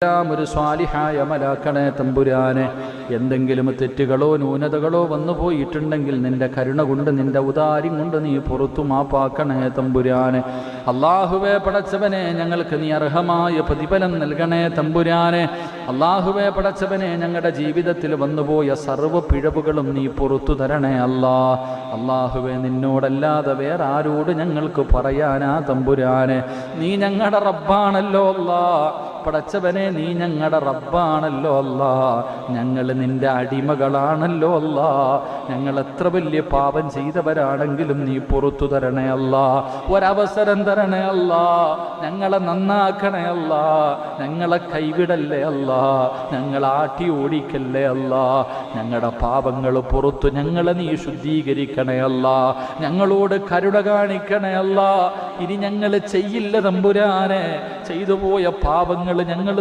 ഒരു സ്വാലിഹായ അമലാക്കണേ തമ്പുരാനെ. എന്തെങ്കിലും തെറ്റുകളോ ന്യൂനതകളോ വന്നു പോയിട്ടുണ്ടെങ്കിൽ നിന്റെ കരുണ കൊണ്ട് നിന്റെ ഉദാര്യം കൊണ്ട് നീ പുറത്തു മാപ്പാക്കണേ തമ്പുരാനെ. അള്ളാഹുവേ പടച്ചവനെ, ഞങ്ങൾക്ക് നീ അർഹമായ പ്രതിഫലം നൽകണേ തമ്പുരാനെ. അള്ളാഹുവേ പടച്ചവനെ, ഞങ്ങളുടെ ജീവിതത്തിൽ വന്നുപോയ സർവ്വ പിഴവുകളും നീ പുറത്തു തരണേ അല്ലാ. അള്ളാഹുവേ, നിന്നോടല്ലാതെ വേറെ ആരോട് ഞങ്ങൾക്ക് പറയാനാ തമ്പുരാനെ? നീ ഞങ്ങളുടെ റബ്ബാണല്ലോ അല്ലാ. പടച്ചവനെ, നീ ഞങ്ങളുടെ റബ്ബാണല്ലോ അല്ലാ. ഞങ്ങൾ നിന്റെ അടിമകളാണല്ലോ അല്ലാ. ഞങ്ങൾ എത്ര വലിയ പാപം ചെയ്തവരാണെങ്കിലും നീ പുറത്തു തരണേ അല്ലാ. ഒരവസരം തരണേ അല്ലാ. ഞങ്ങളെ നന്നാക്കണേ അല്ലാ. ഞങ്ങളെ കൈവിടല്ലേ അല്ലാ. ഞങ്ങളെ ആട്ടി ഓടിക്കല്ലേ അല്ലാ. ഞങ്ങളുടെ പാപങ്ങൾ പുറത്തു ഞങ്ങളെ നീ ശുദ്ധീകരിക്കണേ അല്ലാ. ഞങ്ങളോട് കരുണ കാണിക്കണേ അല്ലാ. ഇനി ഞങ്ങൾ ചെയ്യില്ല തമ്പുരാനെ. ചെയ്തു പോയ പാപങ്ങൾ ഞങ്ങൾ